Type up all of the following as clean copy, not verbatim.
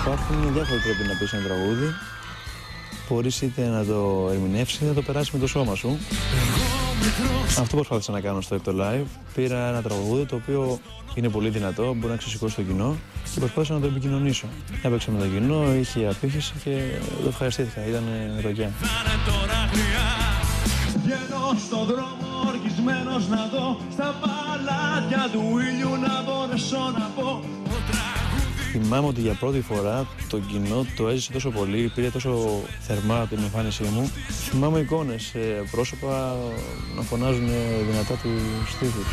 Υπάρχουν διάφοροι τρόποι να πεις ένα τραγούδι. Μπορείς είτε να το ερμηνεύσεις είτε να το περάσεις με το σώμα σου. Αυτό προσπάθησα να κάνω στο έκτο live. Πήρα ένα τραγούδι το οποίο είναι πολύ δυνατό, μπορεί να ξεσηκώσει το κοινό και προσπάθησα να το επικοινωνήσω. Έπαιξα με το κοινό, είχε απήχηση και το ευχαριστήθηκα. Ήταν ροκιά. Βγαίνω στον δρόμο ορκισμένος να δω στα παλάτια του ήλιου να μπορέσω να πω. Θυμάμαι ότι για πρώτη φορά το κοινό το έζησε τόσο πολύ, πήρε τόσο θερμά από την εμφάνισή μου. Θυμάμαι εικόνες, πρόσωπα να φωνάζουν δυνατά τους στίχους.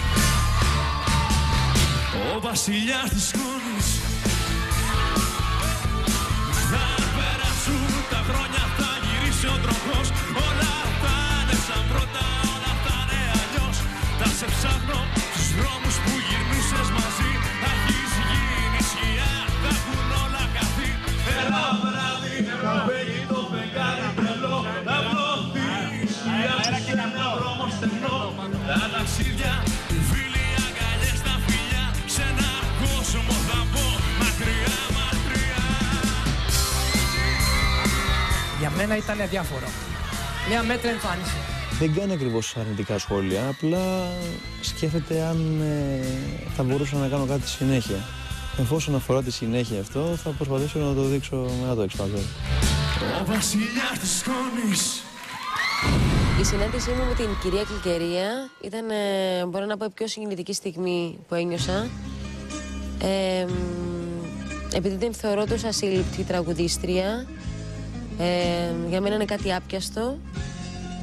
Ο βασιλιάς της σκόνης. Θα περάσουν τα χρόνια, θα γυρίσει ο τροχός. Όλα θα είναι σαν πρώτα, όλα θα είναι αλλιώς. Θα σε ψάχνω στους δρόμους που γυρνούσες μαζί. Θα έχεις γίνει σκιά, θα έχουν όλα καθεί. Ένα βράδυ θα φέγει το φεγγάρι τρελό. Θα βρωθείς σκιά και ένα δρόμο στενό. Τα ταξίδια, οι φίλοι, οι αγκαλιές, τα φιλιά. Σε ένα κόσμο θα πω μακριά, μακριά. Για μένα ήταν αδιάφορο. Μια μέτρα εμφάνιση. Δεν κάνει ακριβώς αρνητικά σχόλια, απλά σκέφτεται αν θα μπορούσα να κάνω κάτι στη συνέχεια. Εφόσον αφορά τη συνέχεια αυτό, θα προσπαθήσω να το δείξω μετά το X Factor. Ο βασιλιάς της σκόνης. Η συνάντησή μου με την κυρία Κλικερία ήταν, μπορώ να πω, η πιο συγκινητική στιγμή που ένιωσα. Επειδή την θεωρώ τόσο ασύλληπτη τραγουδίστρια, για μένα είναι κάτι άπιαστο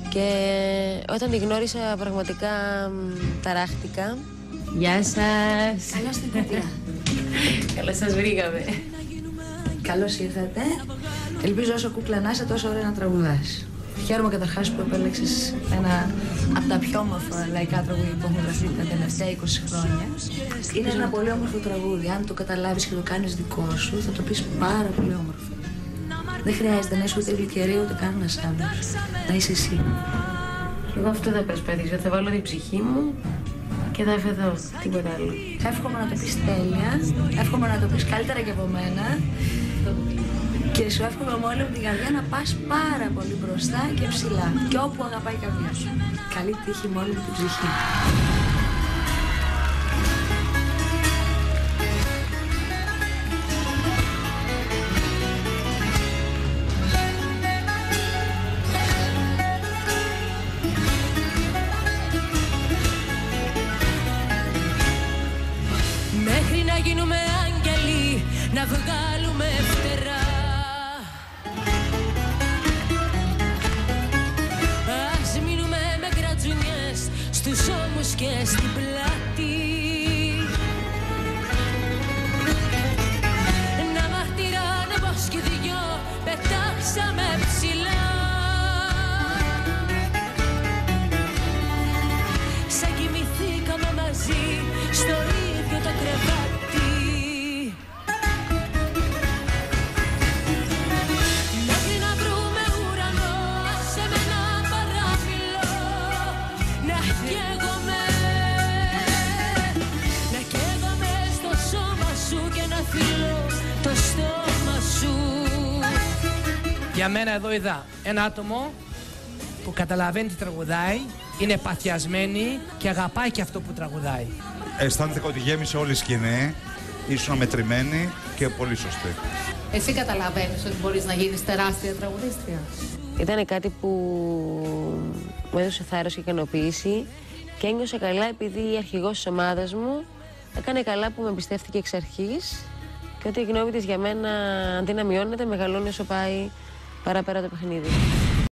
και όταν τη γνώρισα πραγματικά ταράχτηκα. Γεια σας! Καλώς την κουτιά. Καλώς σας βρήκαμε. Καλώς ήρθατε. Ελπίζω όσο κούκλα να είσαι τόσο ωραία να τραγουδάς. Χαίρομαι καταρχάς που επέλεξες ένα από τα πιο όμορφα λαϊκά τραγούδια που έχουν γραφεί τα τελευταία 20 χρόνια. Είναι ένα πολύ όμορφο τραγούδι. Αν το καταλάβεις και το κάνεις δικό σου, θα το πεις πάρα πολύ όμορφο. Δεν χρειάζεται να είσαι ούτε γλυκερή ούτε κανένας άλλος. Να είσαι εσύ. Εγώ αυτό θα προσπαθήσω. Θα βάλω την ψυχή μου και θα εφεδώ. Τίποτα άλλο. Εύχομαι να το πεις τέλεια. Εύχομαι να το πεις καλύτερα και από μένα. Και σου εύχομαι με όλη μου την καρδιά να πας πάρα πολύ μπροστά και ψηλά. Και όπου αγαπάει η καρδιά σου. Καλή τύχη με όλη μου την ψυχή. Μέχρι να γίνουμε άγγελοι, να βγάλουμε φτερά. Ας μείνουμε με κρατζουνιές στους ώμους και στην πλάτη. Να μαρτυράνε πως κι δυο πετάξαμε ψηλά. Σαν κοιμηθήκαμε μαζί στο ίδιο το κρεβάτι. Μέχρι να βρούμε ουρανό σε ένα παράθυρο. Να καίγομαι στο σώμα σου και να φιλώ το στόμα σου. Για μένα εδώ είδα ένα άτομο που καταλαβαίνει τι τραγουδάει, είναι παθιασμένη και αγαπάει και αυτό που τραγουδάει. Αισθάνθηκα ότι γέμισε όλη η σκηνή, ήσουν μετρημένη και πολύ σωστή. Εσύ καταλαβαίνεις ότι μπορείς να γίνεις τεράστια τραγουδίστρια. Ήταν κάτι που μου έδωσε θάρρος και ικανοποίηση και ένιωσα καλά επειδή η αρχηγός της ομάδας μου έκανε καλά που με εμπιστεύτηκε εξ αρχής και ότι η γνώμη της για μένα αντί να μειώνεται μεγαλώνει όσο πάει παραπέρα το παιχνίδι.